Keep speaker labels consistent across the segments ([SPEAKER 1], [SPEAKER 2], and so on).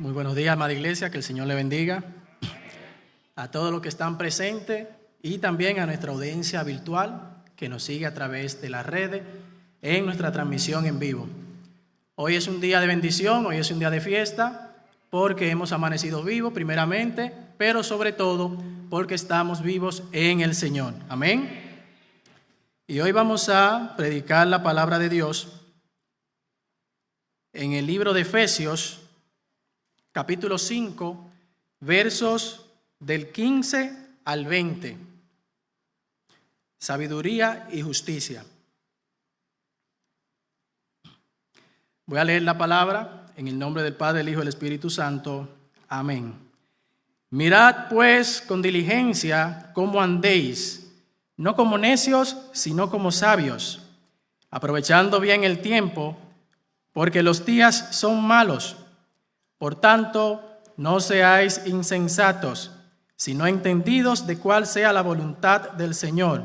[SPEAKER 1] Muy buenos días, amada iglesia, que el Señor le bendiga a todos los que están presentes y también a nuestra audiencia virtual que nos sigue a través de las redes en nuestra transmisión en vivo. Hoy es un día de bendición, hoy es un día de fiesta porque hemos amanecido vivos primeramente, pero sobre todo porque estamos vivos en el Señor. Amén. Y hoy vamos a predicar la palabra de Dios en el libro de Efesios, capítulo 5, versos del 15 al 20. Sabiduría y justicia. Voy a leer la palabra en el nombre del Padre, el Hijo y el Espíritu Santo. Amén. Mirad pues con diligencia cómo andéis, no como necios, sino como sabios, aprovechando bien el tiempo, porque los días son malos. Por tanto, no seáis insensatos, sino entendidos de cuál sea la voluntad del Señor.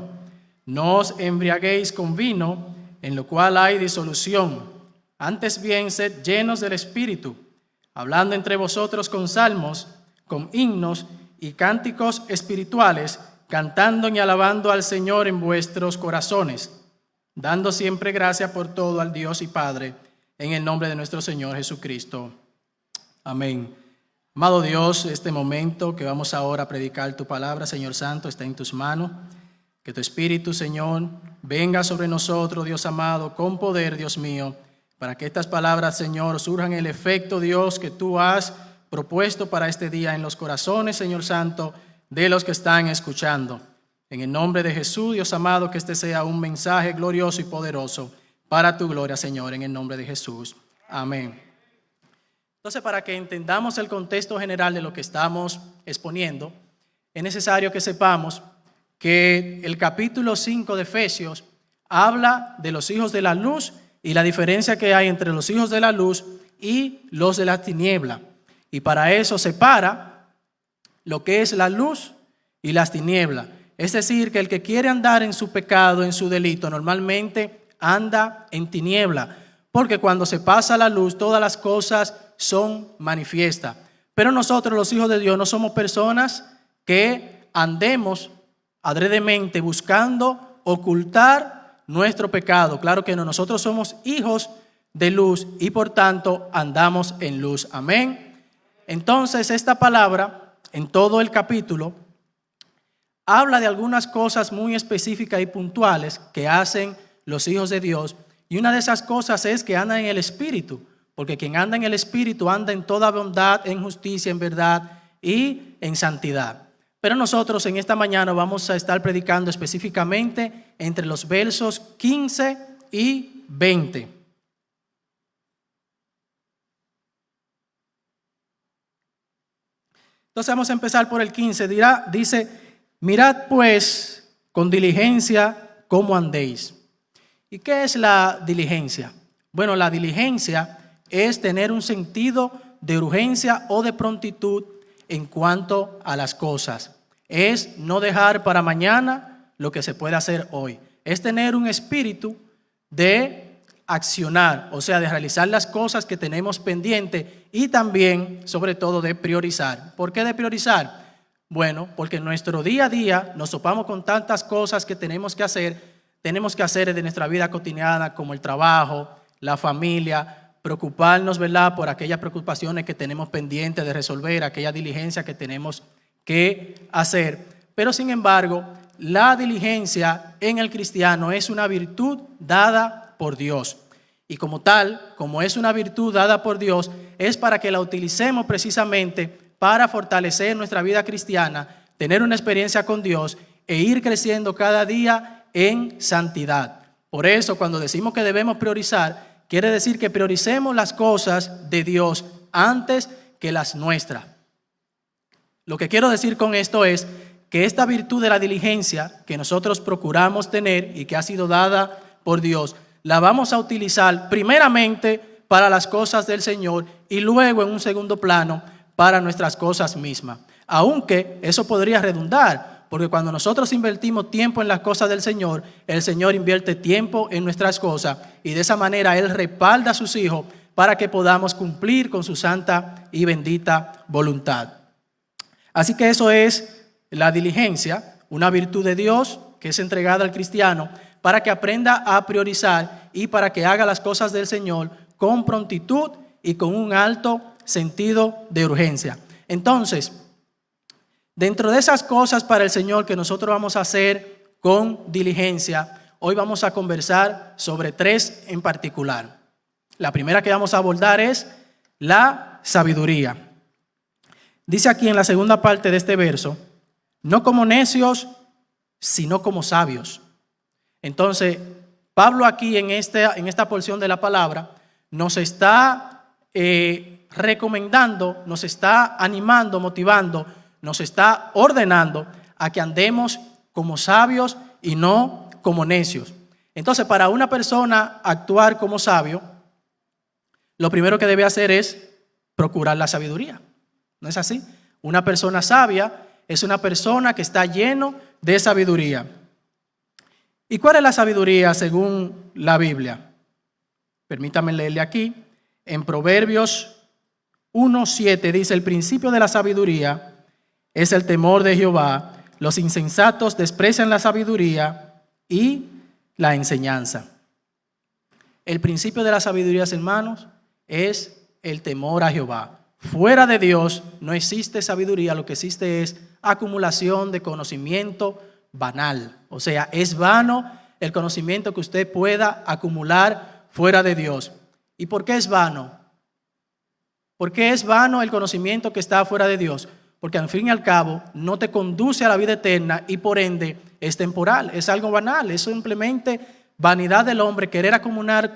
[SPEAKER 1] No os embriaguéis con vino, en lo cual hay disolución. Antes bien, sed llenos del Espíritu, hablando entre vosotros con salmos, con himnos y cánticos espirituales, cantando y alabando al Señor en vuestros corazones, dando siempre gracia por todo al Dios y Padre, en el nombre de nuestro Señor Jesucristo. Amén. Amado Dios, este momento que vamos ahora a predicar tu palabra, Señor Santo, está en tus manos. Que tu Espíritu, Señor, venga sobre nosotros, Dios amado, con poder, Dios mío, para que estas palabras, Señor, surjan el efecto, Dios, que tú has propuesto para este día en los corazones, Señor Santo, de los que están escuchando. En el nombre de Jesús, Dios amado, que este sea un mensaje glorioso y poderoso para tu gloria, Señor, en el nombre de Jesús. Amén. Entonces, para que entendamos el contexto general de lo que estamos exponiendo, es necesario que sepamos que el capítulo 5 de Efesios habla de los hijos de la luz y la diferencia que hay entre los hijos de la luz y los de la tiniebla. Y para eso separa lo que es la luz y las tinieblas. Es decir, que el que quiere andar en su pecado, en su delito, normalmente anda en tiniebla, porque cuando se pasa la luz, todas las cosas son manifiestas. Pero nosotros, los hijos de Dios, no somos personas que andemos adredemente buscando ocultar nuestro pecado. Claro que no, nosotros somos hijos de luz y por tanto andamos en luz. Amén. Entonces, esta palabra, en todo el capítulo, habla de algunas cosas muy específicas y puntuales que hacen los hijos de Dios. Y una de esas cosas es que andan en el Espíritu, porque quien anda en el Espíritu anda en toda bondad, en justicia, en verdad y en santidad. Pero nosotros en esta mañana vamos a estar predicando específicamente entre los versos 15 y 20. Entonces vamos a empezar por el 15. Dice, mirad pues con diligencia cómo andéis. ¿Y qué es la diligencia? Bueno, la diligencia es tener un sentido de urgencia o de prontitud en cuanto a las cosas. Es no dejar para mañana lo que se puede hacer hoy. Es tener un espíritu de accionar, o sea, de realizar las cosas que tenemos pendientes y también, sobre todo, de priorizar. ¿Por qué de priorizar? Bueno, porque en nuestro día a día nos topamos con tantas cosas que tenemos que hacer de nuestra vida cotidiana, como el trabajo, la familia, preocuparnos, ¿verdad?, por aquellas preocupaciones que tenemos pendientes de resolver, aquella diligencia que tenemos que hacer. Pero sin embargo, la diligencia en el cristiano es una virtud dada por Dios. Y como tal, como es una virtud dada por Dios, es para que la utilicemos precisamente para fortalecer nuestra vida cristiana, tener una experiencia con Dios e ir creciendo cada día en santidad. Por eso, cuando decimos que debemos priorizar, quiere decir que prioricemos las cosas de Dios antes que las nuestras. Lo que quiero decir con esto es que esta virtud de la diligencia que nosotros procuramos tener y que ha sido dada por Dios, la vamos a utilizar primeramente para las cosas del Señor y luego en un segundo plano para nuestras cosas mismas. Aunque eso podría redundar, porque cuando nosotros invertimos tiempo en las cosas del Señor, el Señor invierte tiempo en nuestras cosas y de esa manera Él respalda a sus hijos para que podamos cumplir con su santa y bendita voluntad. Así que eso es la diligencia, una virtud de Dios que es entregada al cristiano para que aprenda a priorizar y para que haga las cosas del Señor con prontitud y con un alto sentido de urgencia. Entonces, dentro de esas cosas para el Señor que nosotros vamos a hacer con diligencia, hoy vamos a conversar sobre 3 en particular. La primera que vamos a abordar es la sabiduría. Dice aquí en la segunda parte de este verso, no como necios, sino como sabios. Entonces, Pablo aquí en esta porción de la palabra nos está recomendando, nos está animando, motivando, nos está ordenando a que andemos como sabios y no como necios. Entonces, para una persona actuar como sabio, lo primero que debe hacer es procurar la sabiduría. ¿No es así? Una persona sabia es una persona que está lleno de sabiduría. ¿Y cuál es la sabiduría según la Biblia? Permítanme leerle aquí. En Proverbios 1:7 dice, el principio de la sabiduría es el temor de Jehová. Los insensatos desprecian la sabiduría y la enseñanza. El principio de la sabiduría, hermanos, es el temor a Jehová. Fuera de Dios no existe sabiduría, lo que existe es acumulación de conocimiento banal. O sea, es vano el conocimiento que usted pueda acumular fuera de Dios. ¿Y por qué es vano? ¿Por qué es vano el conocimiento que está fuera de Dios? Porque al fin y al cabo no te conduce a la vida eterna y por ende es temporal, es algo banal, es simplemente vanidad del hombre querer acumular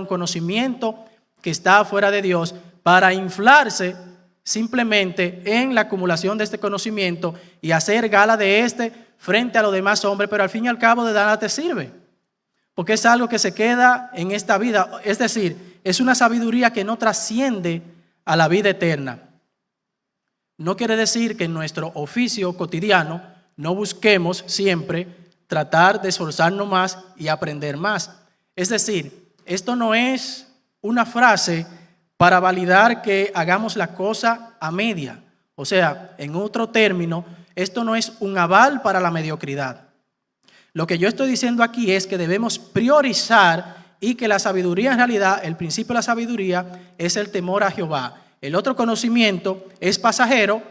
[SPEAKER 1] conocimiento que está fuera de Dios para inflarse simplemente en la acumulación de este conocimiento y hacer gala de este frente a los demás hombres, pero al fin y al cabo de nada te sirve, porque es algo que se queda en esta vida, es decir, es una sabiduría que no trasciende a la vida eterna. No quiere decir que en nuestro oficio cotidiano no busquemos siempre tratar de esforzarnos más y aprender más. Es decir, esto no es una frase para validar que hagamos la cosa a media. O sea, en otro término, esto no es un aval para la mediocridad. Lo que yo estoy diciendo aquí es que debemos priorizar y que la sabiduría, en realidad, el principio de la sabiduría es el temor a Jehová. El otro conocimiento es pasajero,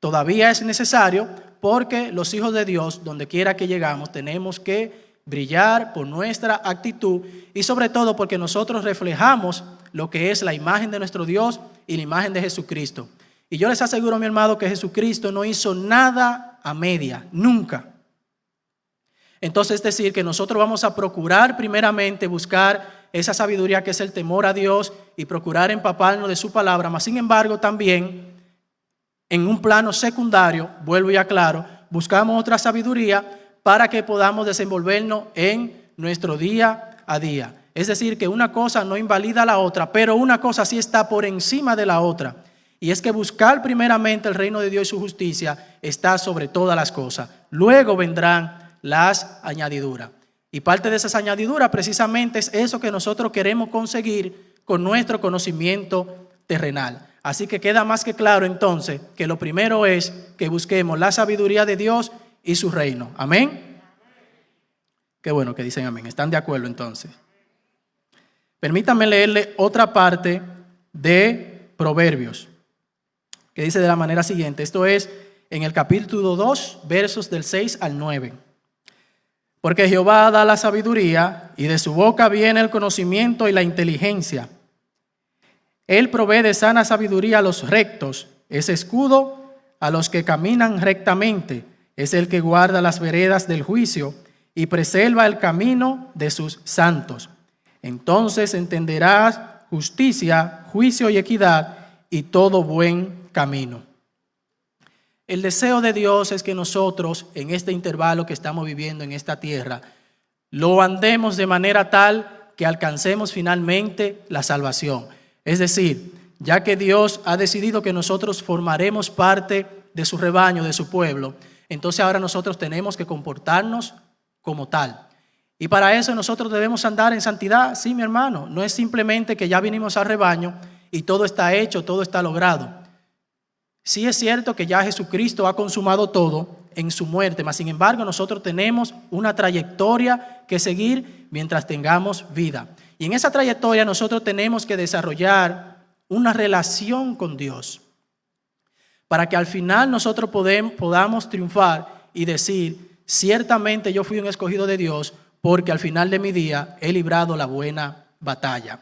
[SPEAKER 1] todavía es necesario, porque los hijos de Dios, donde quiera que llegamos, tenemos que brillar por nuestra actitud y sobre todo porque nosotros reflejamos lo que es la imagen de nuestro Dios y la imagen de Jesucristo. Y yo les aseguro, mi hermano, que Jesucristo no hizo nada a media, nunca. Entonces, es decir, que nosotros vamos a procurar primeramente buscar esa sabiduría que es el temor a Dios y procurar empaparnos de su palabra, mas sin embargo también en un plano secundario, vuelvo y aclaro, buscamos otra sabiduría para que podamos desenvolvernos en nuestro día a día. Es decir, que una cosa no invalida a la otra, pero una cosa sí está por encima de la otra. Y es que buscar primeramente el reino de Dios y su justicia está sobre todas las cosas. Luego vendrán las añadiduras. Y parte de esas añadiduras precisamente es eso que nosotros queremos conseguir con nuestro conocimiento terrenal. Así que queda más que claro entonces que lo primero es que busquemos la sabiduría de Dios y su reino. ¿Amén? Qué bueno que dicen amén. ¿Están de acuerdo entonces? Permítanme leerle otra parte de Proverbios, que dice de la manera siguiente. Esto es en el capítulo 2, versos del 6 al 9. Porque Jehová da la sabiduría y de su boca viene el conocimiento y la inteligencia. Él provee de sana sabiduría a los rectos, es escudo a los que caminan rectamente, es el que guarda las veredas del juicio y preserva el camino de sus santos. Entonces entenderás justicia, juicio y equidad y todo buen camino. El deseo de Dios es que nosotros, en este intervalo que estamos viviendo en esta tierra, lo andemos de manera tal que alcancemos finalmente la salvación. Es decir, ya que Dios ha decidido que nosotros formaremos parte de su rebaño, de su pueblo, entonces ahora nosotros tenemos que comportarnos como tal. Y para eso nosotros debemos andar en santidad. Sí, mi hermano, no es simplemente que ya vinimos al rebaño y todo está hecho, todo está logrado. Sí es cierto que ya Jesucristo ha consumado todo en su muerte, mas sin embargo nosotros tenemos una trayectoria que seguir mientras tengamos vida. Y en esa trayectoria nosotros tenemos que desarrollar una relación con Dios para que al final nosotros podamos triunfar y decir, ciertamente yo fui un escogido de Dios porque al final de mi día he librado la buena batalla.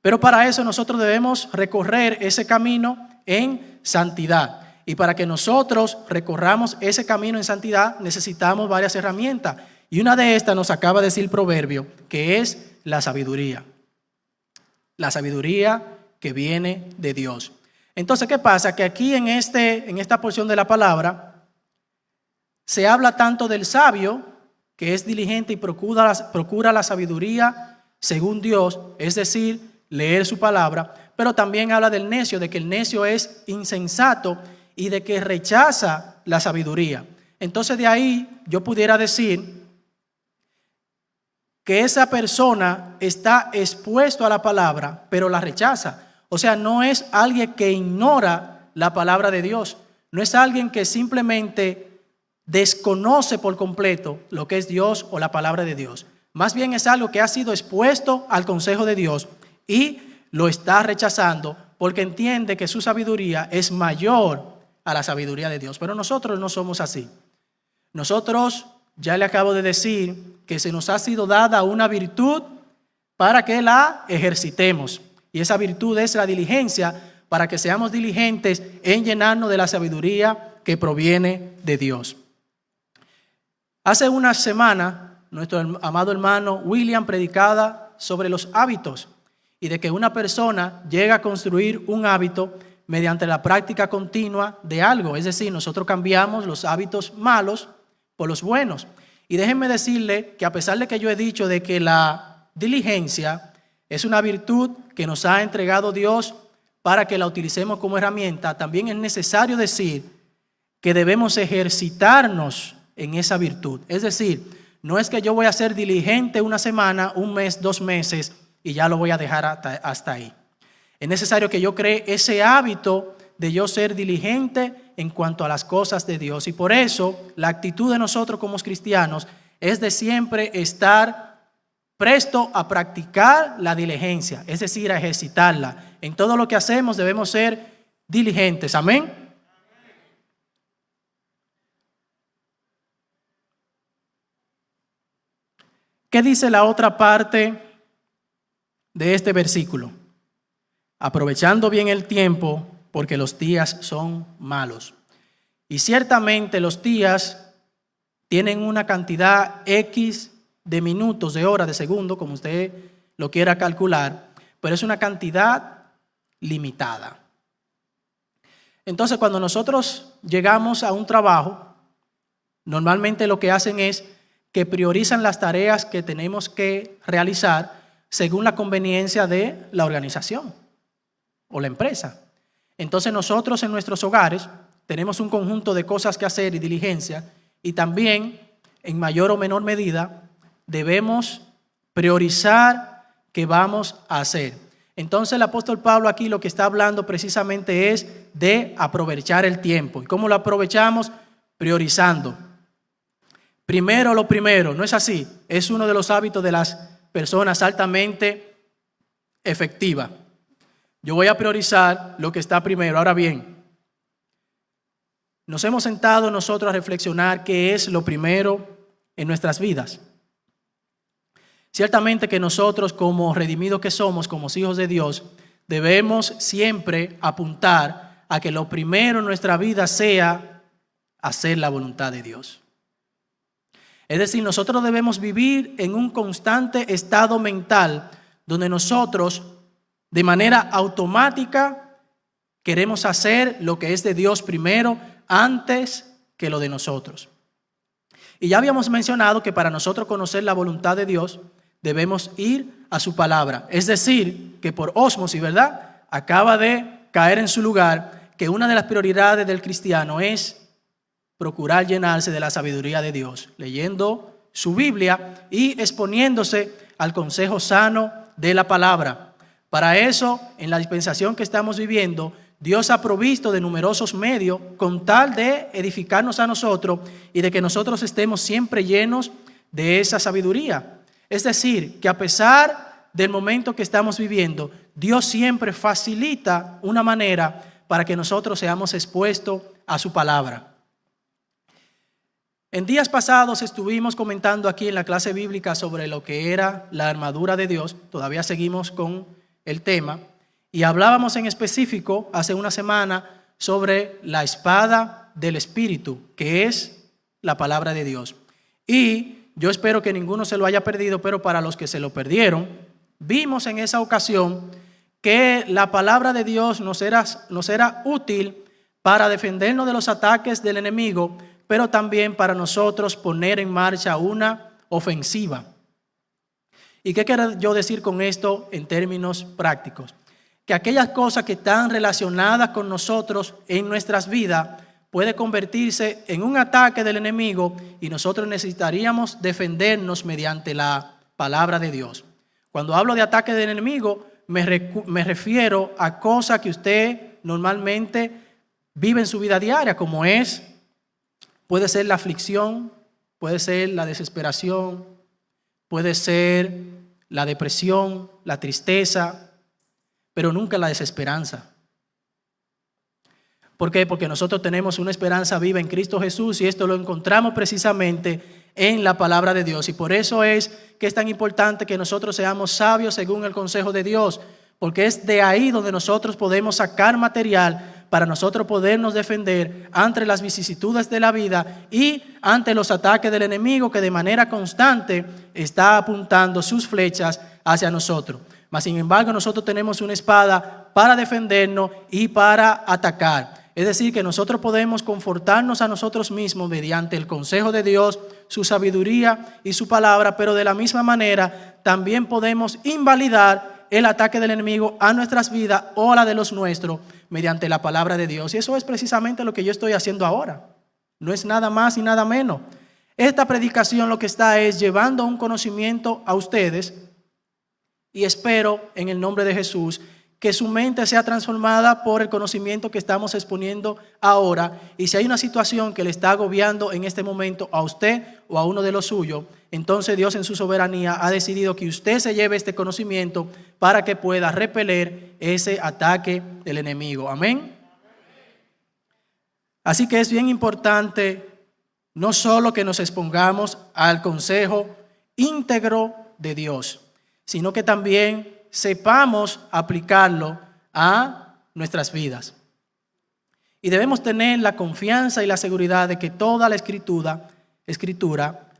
[SPEAKER 1] Pero para eso nosotros debemos recorrer ese camino en santidad. Y para que nosotros recorramos ese camino en santidad necesitamos varias herramientas. Y una de estas nos acaba de decir el proverbio, que es la sabiduría. La sabiduría que viene de Dios. Entonces, ¿qué pasa? Que aquí en esta porción de la palabra se habla tanto del sabio, que es diligente y procura la sabiduría según Dios, es decir, leer su palabra, pero también habla del necio, de que el necio es insensato y de que rechaza la sabiduría. Entonces de ahí yo pudiera decir que esa persona está expuesto a la palabra, pero la rechaza. O sea, no es alguien que ignora la palabra de Dios, no es alguien que simplemente desconoce por completo lo que es Dios o la palabra de Dios. Más bien es algo que ha sido expuesto al consejo de Dios y lo está rechazando porque entiende que su sabiduría es mayor a la sabiduría de Dios. Pero nosotros no somos así. Nosotros, ya le acabo de decir, que se nos ha sido dada una virtud para que la ejercitemos. Y esa virtud es la diligencia, para que seamos diligentes en llenarnos de la sabiduría que proviene de Dios. Hace una semana, nuestro amado hermano William predicaba sobre los hábitos y de que una persona llega a construir un hábito mediante la práctica continua de algo. Es decir, nosotros cambiamos los hábitos malos por los buenos. Y déjenme decirle que a pesar de que yo he dicho de que la diligencia es una virtud que nos ha entregado Dios para que la utilicemos como herramienta, también es necesario decir que debemos ejercitarnos en esa virtud. Es decir, no es que yo voy a ser diligente una semana, un mes, 2 meses y ya lo voy a dejar hasta ahí. Es necesario que yo cree ese hábito de yo ser diligente en cuanto a las cosas de Dios. Y por eso la actitud de nosotros como cristianos es de siempre estar presto a practicar la diligencia, es decir, a ejercitarla. En todo lo que hacemos debemos ser diligentes. Amén. ¿Qué dice la otra parte de este versículo? Aprovechando bien el tiempo, porque los días son malos. Y ciertamente los días tienen una cantidad X de minutos, de horas, de segundos, como usted lo quiera calcular, pero es una cantidad limitada. Entonces, cuando nosotros llegamos a un trabajo, normalmente lo que hacen es que priorizan las tareas que tenemos que realizar según la conveniencia de la organización o la empresa. Entonces nosotros en nuestros hogares tenemos un conjunto de cosas que hacer y diligencia, y también en mayor o menor medida debemos priorizar qué vamos a hacer. Entonces el apóstol Pablo aquí lo que está hablando precisamente es de aprovechar el tiempo. ¿Y cómo lo aprovechamos? Priorizando. Primero lo primero, ¿no es así? Es uno de los hábitos de las personas altamente efectivas. Yo voy a priorizar lo que está primero. Ahora bien, nos hemos sentado nosotros a reflexionar qué es lo primero en nuestras vidas. Ciertamente que nosotros, como redimidos que somos, como hijos de Dios, debemos siempre apuntar a que lo primero en nuestra vida sea hacer la voluntad de Dios. Es decir, nosotros debemos vivir en un constante estado mental donde nosotros, de manera automática, queremos hacer lo que es de Dios primero antes que lo de nosotros. Y ya habíamos mencionado que para nosotros conocer la voluntad de Dios debemos ir a su palabra. Es decir, que por ósmosis, ¿verdad? Acaba de caer en su lugar que una de las prioridades del cristiano es procurar llenarse de la sabiduría de Dios, leyendo su Biblia y exponiéndose al consejo sano de la palabra. Para eso, en la dispensación que estamos viviendo, Dios ha provisto de numerosos medios con tal de edificarnos a nosotros y de que nosotros estemos siempre llenos de esa sabiduría. Es decir, que a pesar del momento que estamos viviendo, Dios siempre facilita una manera para que nosotros seamos expuestos a su palabra. En días pasados estuvimos comentando aquí en la clase bíblica sobre lo que era la armadura de Dios. Todavía seguimos con el tema. Y hablábamos en específico hace una semana sobre la espada del Espíritu, que es la palabra de Dios. Y yo espero que ninguno se lo haya perdido, pero para los que se lo perdieron, vimos en esa ocasión que la palabra de Dios nos era útil para defendernos de los ataques del enemigo, pero también para nosotros poner en marcha una ofensiva. ¿Y qué quiero yo decir con esto en términos prácticos? Que aquellas cosas que están relacionadas con nosotros en nuestras vidas puede convertirse en un ataque del enemigo y nosotros necesitaríamos defendernos mediante la palabra de Dios. Cuando hablo de ataque del enemigo, me refiero a cosas que usted normalmente vive en su vida diaria, como puede ser la aflicción, puede ser la desesperación, puede ser la depresión, la tristeza, pero nunca la desesperanza. ¿Por qué? Porque nosotros tenemos una esperanza viva en Cristo Jesús y esto lo encontramos precisamente en la palabra de Dios. Y por eso es que es tan importante que nosotros seamos sabios según el consejo de Dios, porque es de ahí donde nosotros podemos sacar material para nosotros podernos defender ante las vicisitudes de la vida y ante los ataques del enemigo que de manera constante está apuntando sus flechas hacia nosotros. Mas sin embargo nosotros tenemos una espada para defendernos y para atacar. Es decir, que nosotros podemos confortarnos a nosotros mismos mediante el consejo de Dios, su sabiduría y su palabra, pero de la misma manera también podemos invalidar el ataque del enemigo a nuestras vidas o a la de los nuestros mediante la palabra de Dios. Y eso es precisamente lo que yo estoy haciendo ahora. No es nada más y nada menos. Esta predicación lo que está es llevando un conocimiento a ustedes y espero en el nombre de Jesús que su mente sea transformada por el conocimiento que estamos exponiendo ahora. Y si hay una situación que le está agobiando en este momento a usted o a uno de los suyos, entonces Dios en su soberanía ha decidido que usted se lleve este conocimiento para que pueda repeler ese ataque del enemigo. Amén. Así que es bien importante no solo que nos expongamos al consejo íntegro de Dios, sino que también sepamos aplicarlo a nuestras vidas. Y debemos tener la confianza y la seguridad de que toda la escritura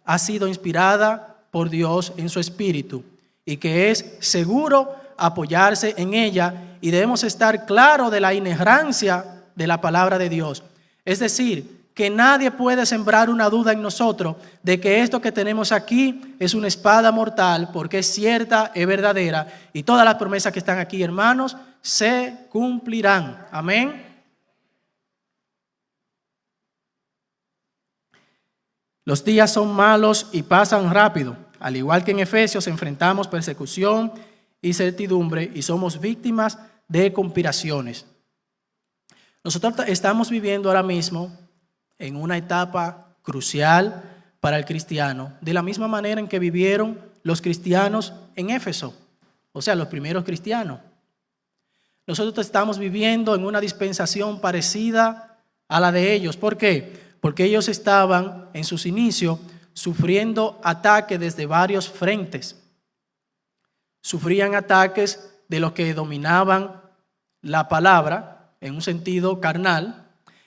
[SPEAKER 1] ha sido inspirada por Dios en su espíritu y que es seguro apoyarse en ella y debemos estar claros de la inerrancia de la palabra de Dios. Es decir, que nadie puede sembrar una duda en nosotros de que esto que tenemos aquí es una espada mortal, porque es cierta, es verdadera, y todas las promesas que están aquí, hermanos, se cumplirán. Amén. Los días son malos y pasan rápido. Al igual que en Efesios, enfrentamos persecución y certidumbre y somos víctimas de conspiraciones. Nosotros estamos viviendo ahora mismo en una etapa crucial para el cristiano, de la misma manera en que vivieron los cristianos en Éfeso, o sea, los primeros cristianos. Nosotros estamos viviendo en una dispensación parecida a la de ellos. ¿Por qué? Porque ellos estaban en sus inicios sufriendo ataques desde varios frentes. Sufrían ataques de los que dominaban la palabra en un sentido carnal.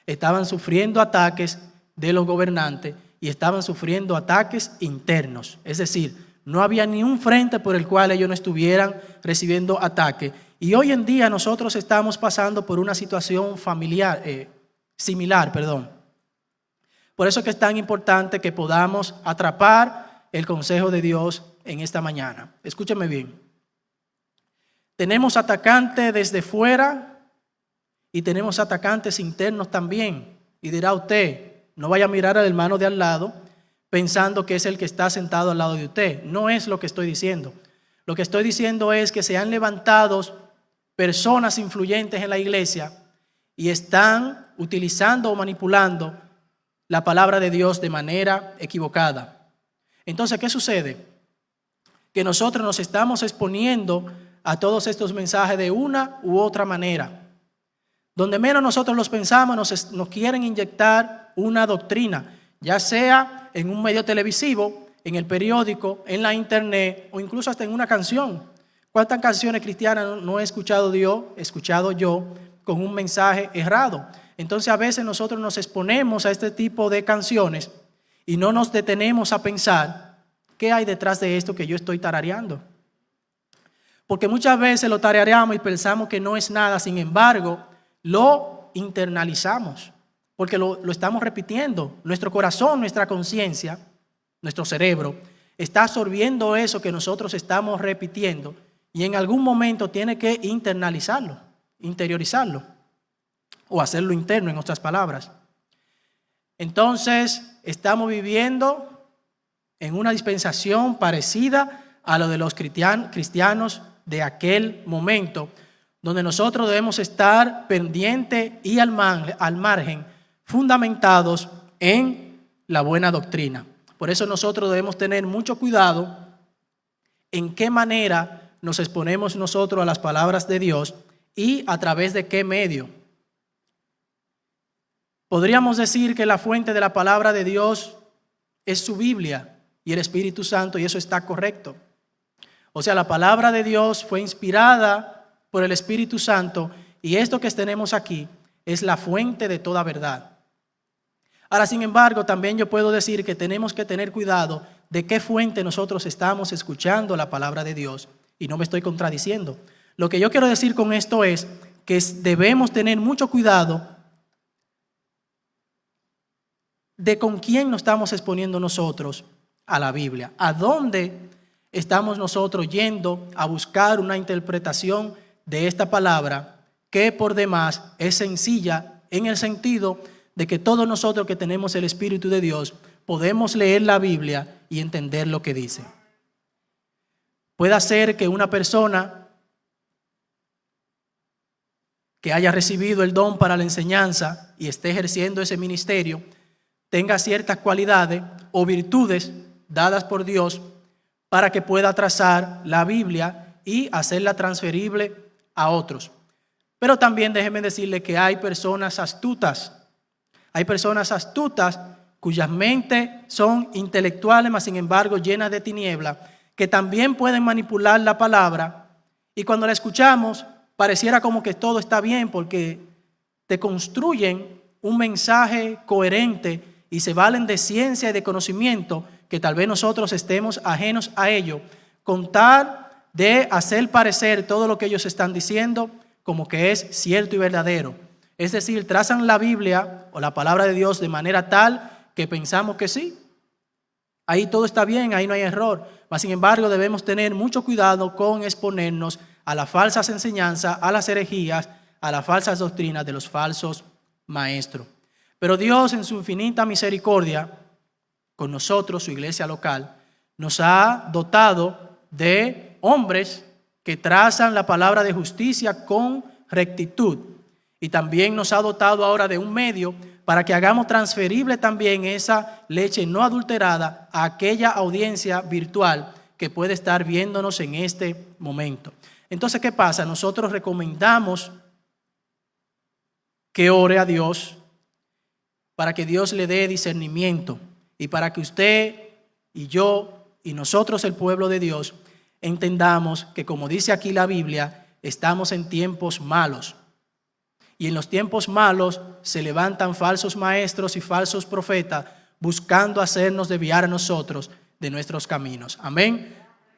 [SPEAKER 1] Estaban sufriendo ataques de los gobernantes y estaban sufriendo ataques internos. Es decir, no había ni un frente por el cual ellos no estuvieran recibiendo ataque. Y hoy en día nosotros estamos pasando por una situación similar. Por eso es que es tan importante que podamos atrapar el consejo de Dios en esta mañana. Escúcheme bien. Tenemos atacantes desde fuera y tenemos atacantes internos también. Y dirá usted, no vaya a mirar al hermano de al lado, pensando que es el que está sentado al lado de usted. No es lo que estoy diciendo. Lo que estoy diciendo es que se han levantado personas influyentes en la iglesia y están utilizando o manipulando la palabra de Dios de manera equivocada. Entonces, ¿qué sucede? Que nosotros nos estamos exponiendo a todos estos mensajes de una u otra manera. Donde menos nosotros los pensamos, nos quieren inyectar una doctrina, ya sea en un medio televisivo, en el periódico, en la internet o incluso hasta en una canción. ¿Cuántas canciones cristianas no he escuchado yo con un mensaje errado? Entonces a veces nosotros nos exponemos a este tipo de canciones y no nos detenemos a pensar qué hay detrás de esto que yo estoy tarareando. Porque muchas veces lo tarareamos y pensamos que no es nada, sin embargo, lo internalizamos, porque lo estamos repitiendo. Nuestro corazón, nuestra conciencia, nuestro cerebro, está absorbiendo eso que nosotros estamos repitiendo y en algún momento tiene que internalizarlo, interiorizarlo o hacerlo interno, en otras palabras. Entonces, estamos viviendo en una dispensación parecida a lo de los cristianos de aquel momento, donde nosotros debemos estar pendientes y al margen, fundamentados en la buena doctrina. Por eso nosotros debemos tener mucho cuidado en qué manera nos exponemos nosotros a las palabras de Dios y a través de qué medio. Podríamos decir que la fuente de la palabra de Dios es su Biblia y el Espíritu Santo, y eso está correcto. O sea, la palabra de Dios fue inspirada por el Espíritu Santo y esto que tenemos aquí es la fuente de toda verdad. Ahora, sin embargo, también yo puedo decir que tenemos que tener cuidado de qué fuente nosotros estamos escuchando la palabra de Dios, y no me estoy contradiciendo. Lo que yo quiero decir con esto es que debemos tener mucho cuidado de con quién nos estamos exponiendo nosotros a la Biblia, a dónde estamos nosotros yendo a buscar una interpretación de esta palabra que por demás es sencilla en el sentido de que todos nosotros que tenemos el Espíritu de Dios podemos leer la Biblia y entender lo que dice. Puede ser que una persona que haya recibido el don para la enseñanza y esté ejerciendo ese ministerio tenga ciertas cualidades o virtudes dadas por Dios para que pueda trazar la Biblia y hacerla transferible a otros. Pero también déjenme decirle que hay personas astutas. Hay personas astutas cuyas mentes son intelectuales, mas sin embargo llenas de tiniebla, que también pueden manipular la palabra y cuando la escuchamos pareciera como que todo está bien porque te construyen un mensaje coherente y se valen de ciencia y de conocimiento que tal vez nosotros estemos ajenos a ello, con tal de hacer parecer todo lo que ellos están diciendo como que es cierto y verdadero. Es decir, trazan la Biblia o la palabra de Dios de manera tal que pensamos que sí, ahí todo está bien, ahí no hay error. Mas sin embargo debemos tener mucho cuidado con exponernos a las falsas enseñanzas, a las herejías, a las falsas doctrinas de los falsos maestros. Pero Dios en su infinita misericordia con nosotros, su iglesia local, nos ha dotado de hombres que trazan la palabra de justicia con rectitud. Y también nos ha dotado ahora de un medio para que hagamos transferible también esa leche no adulterada a aquella audiencia virtual que puede estar viéndonos en este momento. Entonces, ¿qué pasa? Nosotros recomendamos que ore a Dios para que Dios le dé discernimiento y para que usted y yo y nosotros, el pueblo de Dios, entendamos que, como dice aquí la Biblia, estamos en tiempos malos. Y en los tiempos malos se levantan falsos maestros y falsos profetas buscando hacernos desviar a nosotros de nuestros caminos. Amén.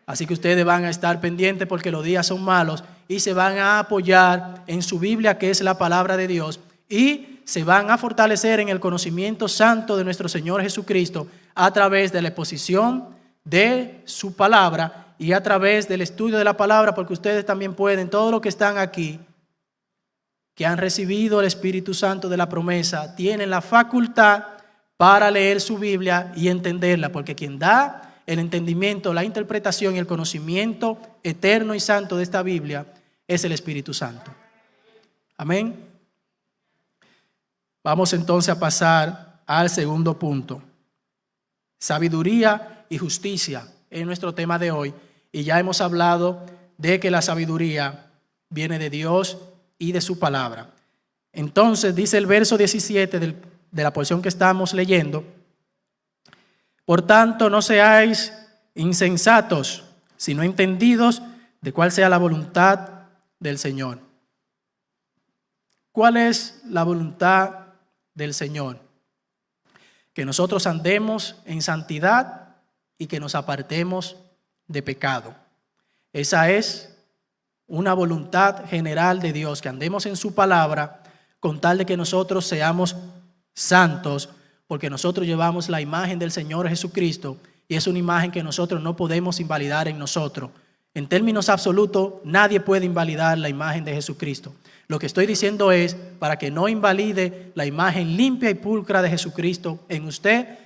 [SPEAKER 1] Así que ustedes van a estar pendientes porque los días son malos y se van a apoyar en su Biblia, que es la palabra de Dios, y se van a fortalecer en el conocimiento santo de nuestro Señor Jesucristo a través de la exposición de su palabra y a través del estudio de la palabra, porque ustedes también pueden, todos los que están aquí, que han recibido el Espíritu Santo de la promesa, tienen la facultad para leer su Biblia y entenderla, porque quien da el entendimiento, la interpretación y el conocimiento eterno y santo de esta Biblia es el Espíritu Santo. Amén. Vamos entonces a pasar al segundo punto. Sabiduría y justicia es nuestro tema de hoy, y ya hemos hablado de que la sabiduría viene de Dios y de su palabra. Entonces dice el verso 17 de la porción que estamos leyendo: por tanto, no seáis insensatos, sino entendidos de cuál sea la voluntad del Señor. ¿Cuál es la voluntad del Señor? Que nosotros andemos en santidad y que nos apartemos de pecado. Esa es una voluntad general de Dios, que andemos en su palabra con tal de que nosotros seamos santos, porque nosotros llevamos la imagen del Señor Jesucristo y es una imagen que nosotros no podemos invalidar en nosotros. En términos absolutos, nadie puede invalidar la imagen de Jesucristo. Lo que estoy diciendo es, para que no invalide la imagen limpia y pulcra de Jesucristo en usted,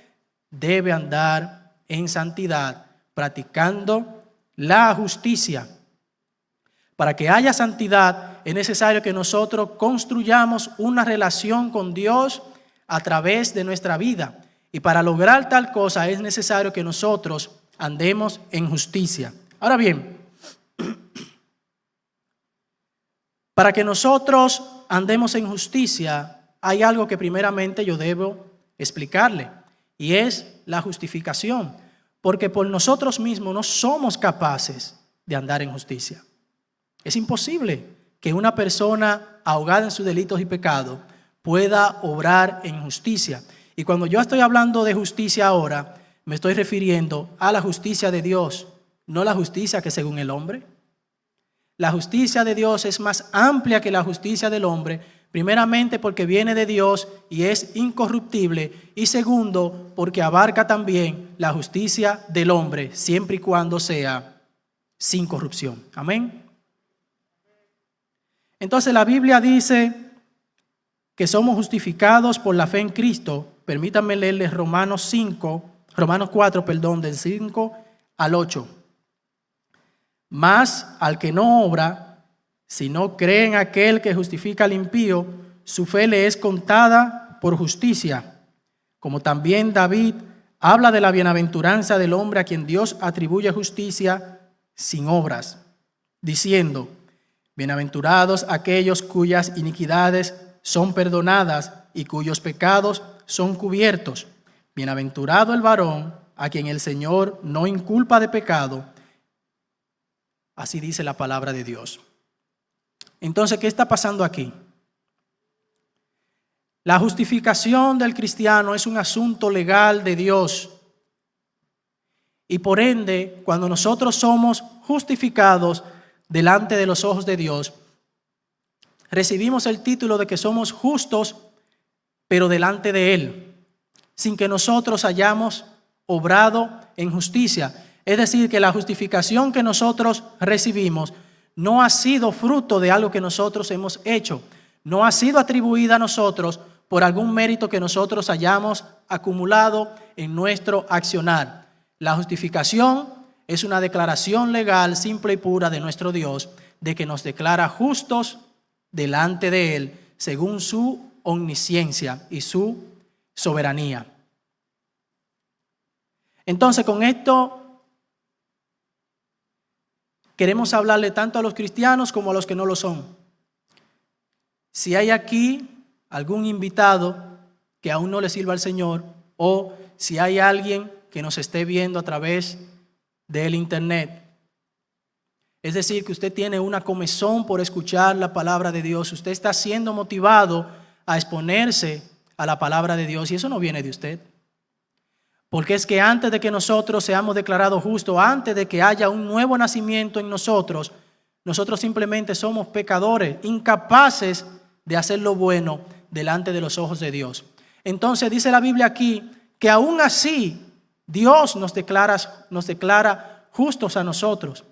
[SPEAKER 1] debe andar en santidad, practicando la justicia. Para que haya santidad, es necesario que nosotros construyamos una relación con Dios a través de nuestra vida. Y para lograr tal cosa es necesario que nosotros andemos en justicia. Ahora bien, para que nosotros andemos en justicia, hay algo que primeramente yo debo explicarle, y es la justificación. Porque por nosotros mismos no somos capaces de andar en justicia. Es imposible que una persona ahogada en sus delitos y pecados pueda obrar en justicia. Y cuando yo estoy hablando de justicia ahora, me estoy refiriendo a la justicia de Dios, no la justicia que según el hombre. La justicia de Dios es más amplia que la justicia del hombre, primeramente porque viene de Dios y es incorruptible, y segundo porque abarca también la justicia del hombre, siempre y cuando sea sin corrupción. Amén. Entonces la Biblia dice que somos justificados por la fe en Cristo. Permítanme leerles Romanos 4, del 5 al 8. Mas al que no obra, sino cree en aquel que justifica al impío, su fe le es contada por justicia. Como también David habla de la bienaventuranza del hombre a quien Dios atribuye justicia sin obras, diciendo: bienaventurados aquellos cuyas iniquidades son perdonadas y cuyos pecados son cubiertos. Bienaventurado el varón a quien el Señor no inculpa de pecado. Así dice la palabra de Dios. Entonces, ¿qué está pasando aquí? La justificación del cristiano es un asunto legal de Dios. Y por ende, cuando nosotros somos justificados delante de los ojos de Dios, recibimos el título de que somos justos, pero delante de Él, sin que nosotros hayamos obrado en justicia. Es decir, que la justificación que nosotros recibimos no ha sido fruto de algo que nosotros hemos hecho, no ha sido atribuida a nosotros por algún mérito que nosotros hayamos acumulado en nuestro accionar. La justificación es una declaración legal simple y pura de nuestro Dios, de que nos declara justos delante de Él, según su omnisciencia y su soberanía. Entonces, con esto queremos hablarle tanto a los cristianos como a los que no lo son. Si hay aquí algún invitado que aún no le sirva al Señor, o si hay alguien que nos esté viendo a través del internet, es decir, que usted tiene una comezón por escuchar la palabra de Dios, usted está siendo motivado a exponerse a la palabra de Dios, y eso no viene de usted. Porque es que antes de que nosotros seamos declarados justos, antes de que haya un nuevo nacimiento en nosotros, nosotros simplemente somos pecadores, incapaces de hacer lo bueno delante de los ojos de Dios. Entonces dice la Biblia aquí que aún así Dios nos declara justos a nosotros.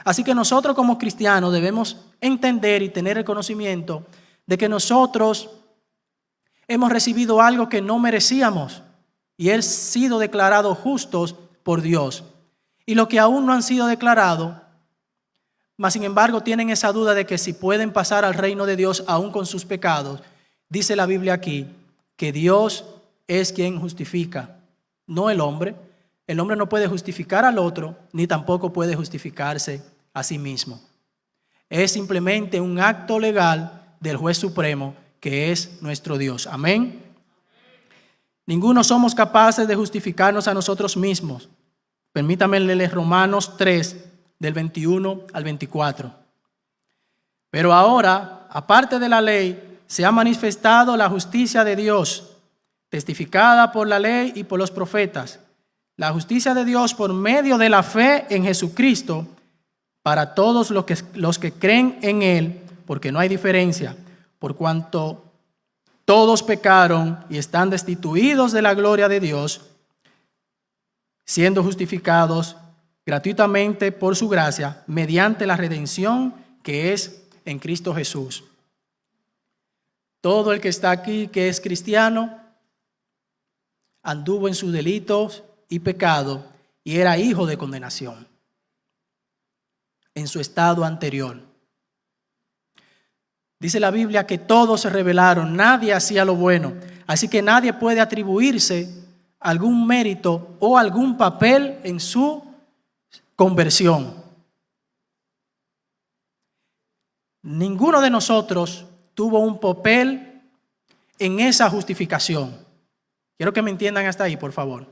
[SPEAKER 1] Así que nosotros como cristianos debemos entender y tener el conocimiento de que nosotros hemos recibido algo que no merecíamos. y han sido declarados justos por Dios. Y los que aún no han sido declarados, mas sin embargo tienen esa duda de que si pueden pasar al reino de Dios aún con sus pecados, dice la Biblia aquí que Dios es quien justifica, no el hombre. El hombre no puede justificar al otro, ni tampoco puede justificarse a sí mismo. Es simplemente un acto legal del juez supremo, que es nuestro Dios. Amén. Ninguno somos capaces de justificarnos a nosotros mismos. Permítame leer Romanos 3, del 21 al 24. Pero ahora, aparte de la ley, se ha manifestado la justicia de Dios, testificada por la ley y por los profetas. La justicia de Dios por medio de la fe en Jesucristo para todos los que creen en Él, porque no hay diferencia, por cuanto todos pecaron y están destituidos de la gloria de Dios, siendo justificados gratuitamente por su gracia, mediante la redención que es en Cristo Jesús. Todo el que está aquí, que es cristiano, anduvo en sus delitos y pecado y era hijo de condenación en su estado anterior. Dice la Biblia que todos se rebelaron, nadie hacía lo bueno, así que nadie puede atribuirse algún mérito o algún papel en su conversión. Ninguno de nosotros tuvo un papel en esa justificación. Quiero que me entiendan hasta ahí, por favor.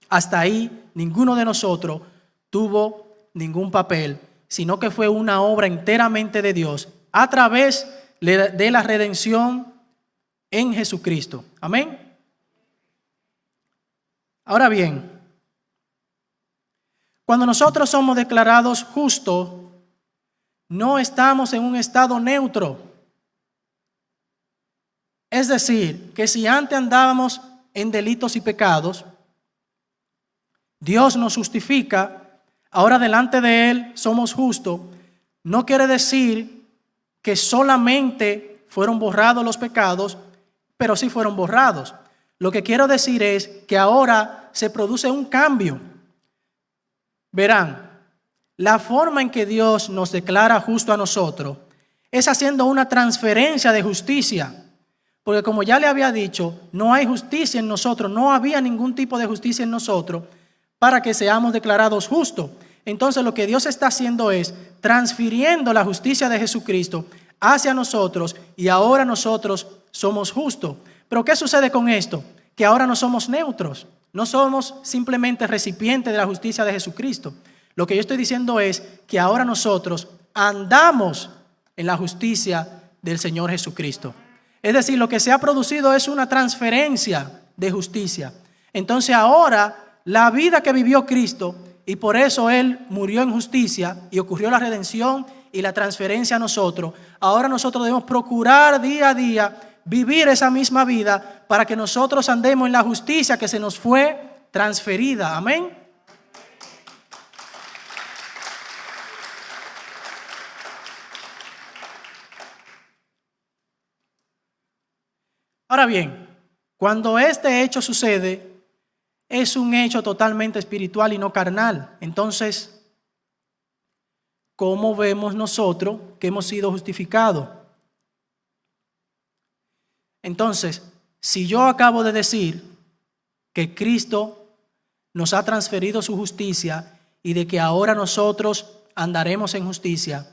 [SPEAKER 1] Hasta ahí, ninguno de nosotros tuvo ningún papel, sino que fue una obra enteramente de Dios a través de la redención en Jesucristo. Amén. Ahora bien, cuando nosotros somos declarados justos, no estamos en un estado neutro. Es decir, que si antes andábamos en delitos y pecados, Dios nos justifica, ahora delante de Él somos justos. No quiere decir que solamente fueron borrados los pecados, pero sí fueron borrados. Lo que quiero decir es que ahora se produce un cambio. Verán, la forma en que Dios nos declara justo a nosotros es haciendo una transferencia de justicia. Porque como ya le había dicho, no hay justicia en nosotros, no había ningún tipo de justicia en nosotros para que seamos declarados justos. Entonces lo que Dios está haciendo es transfiriendo la justicia de Jesucristo hacia nosotros y ahora nosotros somos justos. Pero ¿qué sucede con esto? Que ahora no somos neutros, no somos simplemente recipientes de la justicia de Jesucristo. Lo que yo estoy diciendo es que ahora nosotros andamos en la justicia del Señor Jesucristo. Es decir, lo que se ha producido es una transferencia de justicia. Entonces ahora la vida que vivió Cristo, y por eso Él murió en justicia y ocurrió la redención y la transferencia a nosotros, ahora nosotros debemos procurar día a día vivir esa misma vida para que nosotros andemos en la justicia que se nos fue transferida. Amén. Ahora bien, cuando este hecho sucede, es un hecho totalmente espiritual y no carnal. Entonces, ¿cómo vemos nosotros que hemos sido justificados? Entonces, si yo acabo de decir que Cristo nos ha transferido su justicia y de que ahora nosotros andaremos en justicia,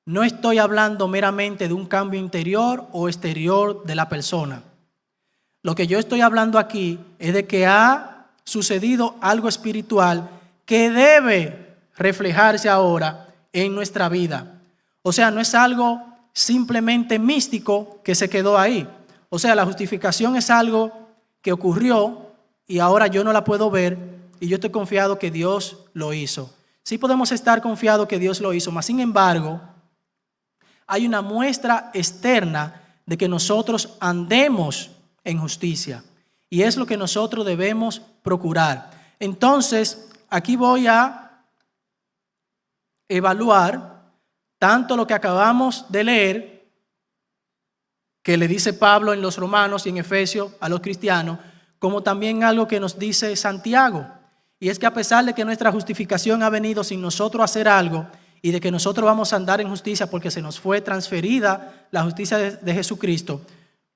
[SPEAKER 1] no estoy hablando meramente de un cambio interior o exterior de la persona. Lo que yo estoy hablando aquí es de que ha sucedido algo espiritual que debe reflejarse ahora en nuestra vida. O sea, no es algo simplemente místico que se quedó ahí. O sea, la justificación es algo que ocurrió y ahora yo no la puedo ver y yo estoy confiado que Dios lo hizo. Sí podemos estar confiados que Dios lo hizo, mas sin embargo, hay una muestra externa de que nosotros andemos en justicia. Y es lo que nosotros debemos procurar. Entonces, aquí voy a evaluar tanto lo que acabamos de leer, que le dice Pablo en los Romanos y en Efesios a los cristianos, como también algo que nos dice Santiago. Y es que a pesar de que nuestra justificación ha venido sin nosotros hacer algo y de que nosotros vamos a andar en justicia porque se nos fue transferida la justicia de Jesucristo,